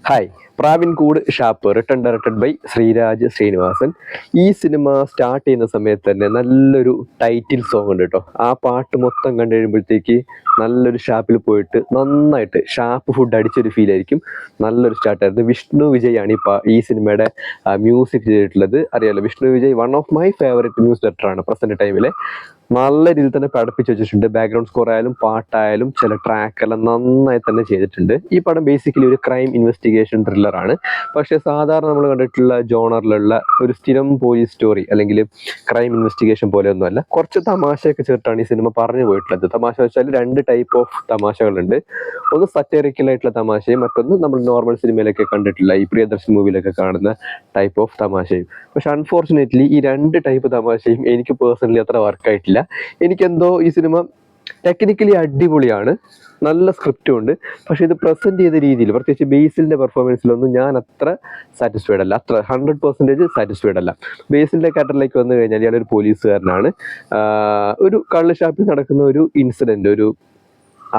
Hi, Pravinkoodu Shappu written directed by Sreeraj Sreenivasan. ഈ cinema start ചെയ്യുന്ന സമയത്ത് തന്നെ നല്ലൊരു ടൈറ്റിൽ സോങ് ഉണ്ട് കേട്ടോ. ആ പാട്ട് മൊത്തം കണ്ടു കഴിയുമ്പോഴത്തേക്ക് നല്ലൊരു ഷാപ്പിൽ പോയിട്ട് നന്നായിട്ട് ഷാപ്പ് ഫുഡ് അടിച്ചൊരു ഫീൽ ആയിരിക്കും. നല്ലൊരു സ്റ്റാർട്ടായിരുന്നു. വിഷ്ണു വിജയ് ആണ് ഈ സിനിമയുടെ മ്യൂസിക് ചെയ്തിട്ടുള്ളത്. അറിയാലോ, Vishnu Vijay one of my favourite music ഡയറക്ടറാണ് പ്രസന്റ് ടൈമിലെ. നല്ല രീതിയിൽ തന്നെ പഠിപ്പിച്ച് വെച്ചിട്ടുണ്ട്. ബാക്ക്ഗ്രൗണ്ട് സ്കോർ ആയാലും പാട്ടായാലും ചില ട്രാക്കെല്ലാം നന്നായി തന്നെ ചെയ്തിട്ടുണ്ട്. ഈ പടം ബേസിക്കലി ഒരു ക്രൈം ഇൻവെസ്റ്റിഗേഷൻ ത്രില്ലറാണ്. പക്ഷേ സാധാരണ നമ്മൾ കണ്ടിട്ടുള്ള ജോണറിലുള്ള ഒരു സ്ഥിരം പോലീസ് സ്റ്റോറി അല്ലെങ്കിൽ ക്രൈം ഇൻവെസ്റ്റിഗേഷൻ പോലെയൊന്നുമല്ല. കുറച്ച് തമാശയൊക്കെ ചേർത്താണ് ഈ സിനിമ പറഞ്ഞു പോയിട്ടുള്ളത്. തമാശ വെച്ചാൽ രണ്ട് ടൈപ്പ് ഓഫ് തമാശകളുണ്ട്. ഒന്ന് സറ്ററിക്കലായിട്ടുള്ള തമാശയും മറ്റൊന്ന് നമ്മൾ നോർമൽ സിനിമയിലൊക്കെ കണ്ടിട്ടുള്ള ഈ പ്രിയദർശൻ മൂവിയിലൊക്കെ കാണുന്ന ടൈപ്പ് ഓഫ് തമാശയും. പക്ഷെ അൺഫോർച്ചുനേറ്റ്ലി ഈ രണ്ട് ടൈപ്പ് തമാശയും എനിക്ക് പേഴ്സണലി അത്ര വർക്കായിട്ടില്ല. എനിക്കെന്തോ ഈ സിനിമ ടെക്നിക്കലി അടിപൊളിയാണ്, നല്ല സ്ക്രിപ്റ്റും ഉണ്ട്. പക്ഷെ ഇത് പ്രസന്റ് ചെയ്ത രീതിയിൽ, പ്രത്യേകിച്ച് ബേസിലിന്റെ പെർഫോമൻസിലൊന്നും ഞാൻ അത്ര സാറ്റിസ്ഫൈഡ് അല്ല, അത്ര 100% സാറ്റിസ്ഫൈഡ് അല്ല. ബേസിലിന്റെ ക്യാരക്ടറിലേക്ക് വന്നു കഴിഞ്ഞാൽ ഇയാളൊരു പോലീസുകാരനാണ്. ഒരു കള്ള് ഷാപ്പിൽ നടക്കുന്ന ഒരു ഇൻസിഡന്റ്, ഒരു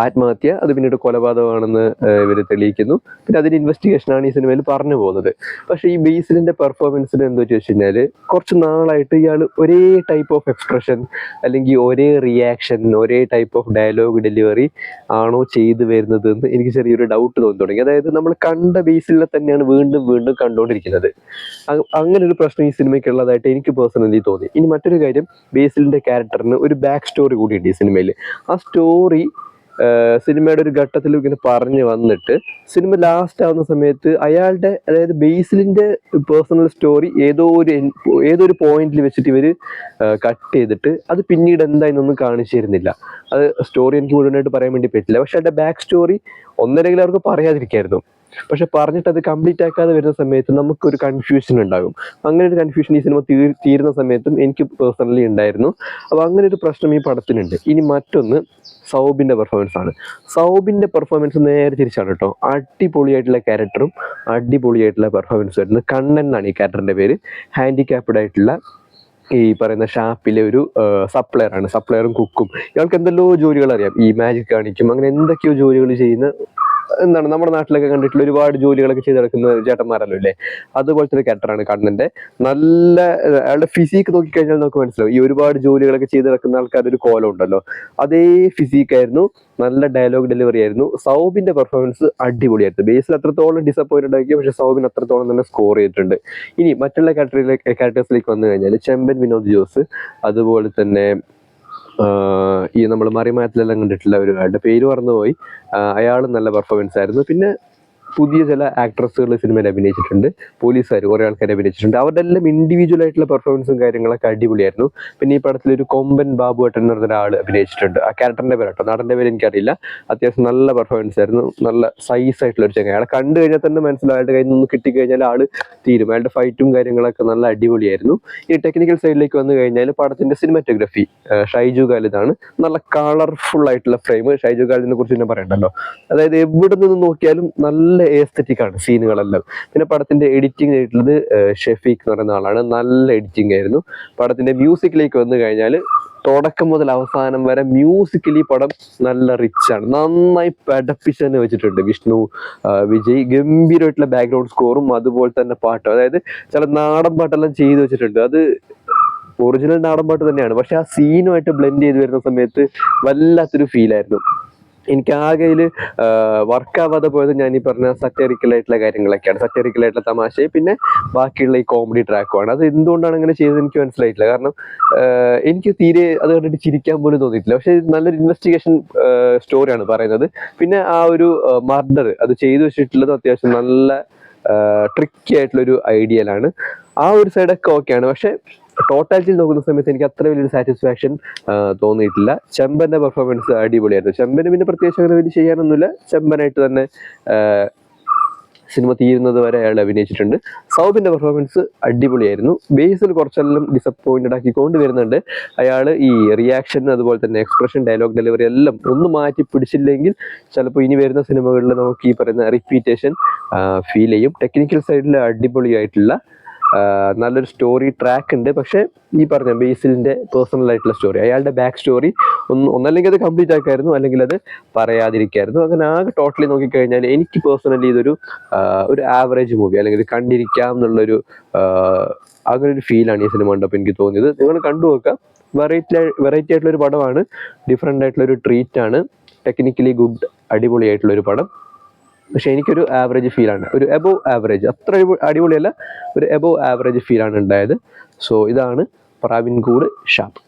ആത്മഹത്യ, അത് പിന്നീട് കൊലപാതകമാണെന്ന് ഇവർ തെളിയിക്കുന്നു. പിന്നെ അതിന് ഇൻവെസ്റ്റിഗേഷനാണ് ഈ സിനിമയിൽ പറഞ്ഞു പോകുന്നത്. പക്ഷേ ഈ ബേസിലിന്റെ പെർഫോമൻസിന് എന്താ ചോദിച്ചു കഴിഞ്ഞാൽ, കുറച്ച് നാളായിട്ട് ഇയാൾ ഒരേ ടൈപ്പ് ഓഫ് എക്സ്പ്രഷൻ അല്ലെങ്കിൽ ഒരേ റിയാക്ഷൻ, ഒരേ ടൈപ്പ് ഓഫ് ഡയലോഗ് ഡെലിവറി ആണോ ചെയ്തു വരുന്നത് എന്ന് എനിക്ക് ചെറിയൊരു ഡൗട്ട് തോന്നി തുടങ്ങി. അതായത് നമ്മൾ കണ്ട ബേസിലിനെ തന്നെയാണ് വീണ്ടും വീണ്ടും കണ്ടുകൊണ്ടിരിക്കുന്നത്. അങ്ങനെ ഒരു പ്രശ്നം ഈ സിനിമയ്ക്കുള്ളതായിട്ട് എനിക്ക് പേഴ്സണലി തോന്നി. ഇനി മറ്റൊരു കാര്യം, ബേസിലിന്റെ ക്യാരക്ടറിന് ഒരു ബാക്ക് സ്റ്റോറി കൂടിയുണ്ട് ഈ സിനിമയിൽ. ആ സ്റ്റോറി സിനിമയുടെ ഒരു ഘട്ടത്തിൽ ഇങ്ങനെ പറഞ്ഞു വന്നിട്ട് സിനിമ ലാസ്റ്റ് ആവുന്ന സമയത്ത് അയാളുടെ, അതായത് ബേസിലിന്റെ പേഴ്സണൽ സ്റ്റോറി ഏതോ ഒരു പോയിന്റിൽ വെച്ചിട്ട് ഇവര് കട്ട് ചെയ്തിട്ട് അത് പിന്നീട് എന്തായെന്നൊന്നും കാണിച്ചു തരുന്നില്ല. അത് സ്റ്റോറി എനിക്ക് മുഴുവനായിട്ട് പറയാൻ വേണ്ടി പറ്റില്ല. പക്ഷെ അതിന്റെ ബാക്ക് സ്റ്റോറി ഒന്നരെങ്കിലും അവർക്ക് പറയാതിരിക്കായിരുന്നു. പക്ഷെ പറഞ്ഞിട്ട് അത് കംപ്ലീറ്റ് ആക്കാതെ വരുന്ന സമയത്ത് നമുക്കൊരു കൺഫ്യൂഷൻ ഉണ്ടാകും. അങ്ങനെ ഒരു കൺഫ്യൂഷൻ ഈ സിനിമ തീരുന്ന സമയത്തും എനിക്ക് പേഴ്സണലി ഉണ്ടായിരുന്നു. അപ്പോൾ അങ്ങനെ ഒരു പ്രശ്നം ഈ പടത്തിനുണ്ട്. ഇനി മറ്റൊന്ന് സൗബിന്റെ പെർഫോമൻസ് ആണ്. സൗബിന്റെ പെർഫോമൻസ് നേരെ തിരിച്ചാണ് കേട്ടോ. അടിപൊളിയായിട്ടുള്ള ക്യാരക്ടറും അടിപൊളിയായിട്ടുള്ള പെർഫോമൻസ് വരുന്നത്. കണ്ണൻ എന്നാണ് ഈ ക്യാരക്ടറിന്റെ പേര്. ഹാൻഡിക്യാപ്ഡ് ആയിട്ടുള്ള ഈ പറയുന്ന ഷാപ്പിലെ ഒരു സപ്ലയർ ആണ്. സപ്ലയറും കുക്കും. ഇയാൾക്ക് എന്തെല്ലോ ജോലികൾ അറിയാം. ഈ മാജിക് കാണിക്കും, അങ്ങനെ എന്തൊക്കെയോ ജോലികൾ ചെയ്യുന്ന, എന്താണ് നമ്മുടെ നാട്ടിലൊക്കെ കണ്ടിട്ടുള്ള ഒരുപാട് ജോലികളൊക്കെ ചെയ്ത് നടക്കുന്ന ചേട്ടന്മാരല്ലോ അല്ലേ. അതുപോലത്തെ ഒരു ക്യാരക്ടറാണ് കണ്ണന്റെ. നല്ല അയാളുടെ ഫിസിക്ക് നോക്കിക്കഴിഞ്ഞാൽ നമുക്ക് മനസ്സിലാവും, ഈ ഒരുപാട് ജോലികളൊക്കെ ചെയ്ത് നടക്കുന്ന ആൾക്കാരൊരു കോലം ഉണ്ടല്ലോ, അതേ ഫിസിക്കായിരുന്നു. നല്ല ഡയലോഗ് ഡെലിവറി ആയിരുന്നു. സൗബിന്റെ പെർഫോമൻസ് അടിപൊളിയായിരുന്നു. ബേസിൽ അത്രത്തോളം ഡിസപ്പോയിന്റഡ് ആക്കി, പക്ഷെ സൗബിൻ അത്രത്തോളം തന്നെ സ്കോർ ചെയ്തിട്ടുണ്ട്. ഇനി മറ്റുള്ള ക്യാരക്ടേഴ്സിലേക്ക് വന്നു കഴിഞ്ഞാൽ ചെമ്പൻ വിനോദ് ജോസ്, അതുപോലെ തന്നെ ഈ നമ്മൾ മറിമായത്തിലെല്ലാം കണ്ടിട്ടുള്ള ഒരു ആളുടെ പേര് മറന്നുപോയി, അയാളും നല്ല പെർഫോമൻസ് ആയിരുന്നു. പിന്നെ പുതിയ ചില ആക്ട്രസുകൾ സിനിമയിൽ അഭിനയിച്ചിട്ടുണ്ട്. പോലീസുകാർ കുറേ ആൾക്കാർ അഭിനയിച്ചിട്ടുണ്ട്. അവരുടെ എല്ലാം ഇൻഡിവിജ്വൽ ആയിട്ടുള്ള പെർഫോമൻസും കാര്യങ്ങളൊക്കെ അടിപൊളിയായിരുന്നു. പിന്നെ ഈ പടത്തിലൊരു കൊമ്പൻ ബാബുവേട്ടൻ എന്ന് പറഞ്ഞ ഒരാൾ അഭിനയിച്ചിട്ടുണ്ട്. ആ ക്യാരക്ടറിന്റെ പേരാട്ടോ, നടന്റെ പേര് എനിക്കറിയില്ല. അത്യാവശ്യം നല്ല പെർഫോമൻസ് ആയിരുന്നു. നല്ല സൈസ് ആയിട്ടുള്ള ഒരു ചങ്ങ. അയാളെ കണ്ടു കഴിഞ്ഞാൽ തന്നെ മനസ്സിലാവും, അയാളുടെ കയ്യിൽ നിന്ന് കിട്ടിക്കഴിഞ്ഞാൽ ആള് തീരും. അയാളുടെ ഫൈറ്റും കാര്യങ്ങളൊക്കെ നല്ല അടിപൊളിയായിരുന്നു. ഈ ടെക്നിക്കൽ സൈഡിലേക്ക് വന്നു കഴിഞ്ഞാൽ പടത്തിന്റെ സിനിമാറ്റോഗ്രഫി ഷൈജു ഖാലിദാണ്. നല്ല കളർഫുൾ ആയിട്ടുള്ള ഫ്രെയിം. ഷൈജു ഖാലിദിനെ കുറിച്ച് തന്നെ പറയണ്ടല്ലോ. അതായത് എവിടെ നിന്ന് നോക്കിയാലും നല്ല എസ്തെറ്റിക് ആണ് സീനുകളെല്ലാം. പിന്നെ പടത്തിന്റെ എഡിറ്റിംഗ് ആയിട്ടുള്ളത് ഷെഫീഖ് എന്ന് പറയുന്ന ആളാണ്. നല്ല എഡിറ്റിംഗ് ആയിരുന്നു. പടത്തിന്റെ മ്യൂസിക്കിലേക്ക് വന്നു കഴിഞ്ഞാൽ തുടക്കം മുതൽ അവസാനം വരെ മ്യൂസിക്കലി പടം നല്ല റിച്ച് ആണ്. നന്നായി പഠിപ്പിച്ച് തന്നെ വെച്ചിട്ടുണ്ട് വിഷ്ണു വിജയ്. ഗംഭീരമായിട്ടുള്ള ബാക്ക്ഗ്രൗണ്ട് സ്കോറും അതുപോലെ തന്നെ പാട്ടും. അതായത് ചില നാടൻ പാട്ടെല്ലാം ചെയ്തു വെച്ചിട്ടുണ്ട്. അത് ഒറിജിനൽ നാടൻ പാട്ട് തന്നെയാണ്, പക്ഷെ ആ സീനുമായിട്ട് ബ്ലെൻഡ് ചെയ്ത് വരുന്ന സമയത്ത് വല്ലാത്തൊരു ഫീലായിരുന്നു. എനിക്ക് ആകെയിൽ വർക്കാവാതെ പോയത് ഞാൻ ഈ പറഞ്ഞ സറ്ററിക്കലായിട്ടുള്ള കാര്യങ്ങളൊക്കെയാണ്. സറ്ററിക്കലായിട്ടുള്ള തമാശയും പിന്നെ ബാക്കിയുള്ള ഈ കോമഡി ട്രാക്കുമാണ്. അത് എന്തുകൊണ്ടാണ് അങ്ങനെ ചെയ്തത് എനിക്ക് മനസ്സിലായിട്ടില്ല. കാരണം എനിക്ക് തീരെ അത് കണ്ടിട്ട് ചിരിക്കാൻ പോലും തോന്നിയിട്ടില്ല. പക്ഷെ നല്ലൊരു ഇൻവെസ്റ്റിഗേഷൻ സ്റ്റോറിയാണ് പറയുന്നത്. പിന്നെ ആ ഒരു മർഡർ അത് ചെയ്തു വെച്ചിട്ടുള്ളത് അത്യാവശ്യം നല്ല ട്രിക്കി ആയിട്ടുള്ളൊരു ഐഡിയയിലാണ്. ആ ഒരു സൈഡൊക്കെ ഓക്കെയാണ്. പക്ഷെ ടോട്ടാലിറ്റി നോക്കുന്ന സമയത്ത് എനിക്ക് അത്ര വലിയൊരു സാറ്റിസ്ഫാക്ഷൻ തോന്നിയിട്ടില്ല. ചെമ്പന്റെ പെർഫോമൻസ് അടിപൊളിയായിരുന്നു. ചെമ്പന് പിന്നെ പ്രത്യേകിച്ച് അങ്ങനെ വലിയ ചെയ്യാനൊന്നുമില്ല. ചെമ്പനായിട്ട് തന്നെ സിനിമ തീരുന്നത് വരെ അയാൾ അഭിനയിച്ചിട്ടുണ്ട്. സൗബിന്റെ പെർഫോമൻസ് അടിപൊളിയായിരുന്നു. ബേസിൽ കുറച്ചെല്ലാം ഡിസപ്പോയിന്റഡ് ആക്കി കൊണ്ടുവരുന്നുണ്ട്. അയാൾ ഈ റിയാക്ഷൻ, അതുപോലെ തന്നെ എക്സ്പ്രഷൻ, ഡയലോഗ് ഡെലിവറി എല്ലാം ഒന്ന് മാറ്റി പിടിച്ചില്ലെങ്കിൽ ചിലപ്പോൾ ഇനി വരുന്ന സിനിമകളിൽ നമുക്ക് ഈ പറയുന്ന റിപ്പീറ്റേഷൻ ഫീൽ ചെയ്യും. ടെക്നിക്കൽ സൈഡിൽ അടിപൊളിയായിട്ടുള്ള നല്ലൊരു സ്റ്റോറി ട്രാക്ക് ഉണ്ട്. പക്ഷേ ഈ പറഞ്ഞ ബേസിലിൻ്റെ പേഴ്സണൽ ആയിട്ടുള്ള സ്റ്റോറി, അയാളുടെ ബാക്ക് സ്റ്റോറി ഒന്നല്ലെങ്കിൽ അത് കംപ്ലീറ്റ് ആക്കായിരുന്നു, അല്ലെങ്കിൽ അത് പറയാതിരിക്കായിരുന്നു. അങ്ങനെ ആകെ ടോട്ടലി നോക്കിക്കഴിഞ്ഞാൽ എനിക്ക് പേഴ്സണലി ഇതൊരു ഒരു ആവറേജ് മൂവി, അല്ലെങ്കിൽ കണ്ടിരിക്കാം എന്നുള്ളൊരു അങ്ങനെ ഒരു ഫീലാണ് ഈ സിനിമ കണ്ടപ്പോൾ എനിക്ക് തോന്നിയത്. നിങ്ങൾ കണ്ടു നോക്കാം. വെറൈറ്റി ആയിട്ടുള്ളൊരു പടമാണ്, ഡിഫറെൻ്റ് ആയിട്ടുള്ളൊരു ട്രീറ്റാണ്, ടെക്നിക്കലി ഗുഡ്, അടിപൊളിയായിട്ടുള്ളൊരു പടം. പക്ഷെ എനിക്കൊരു ആവറേജ് ഫീലാണ്, ഒരു എബോവ് ആവറേജ്, അത്ര അടിപൊളിയല്ല, ഒരു എബോവ് ആവറേജ് ഫീലാണ് ഉണ്ടായത്. സോ ഇതാണ് പ്രാവിൻകൂട് ഷാപ്പ്.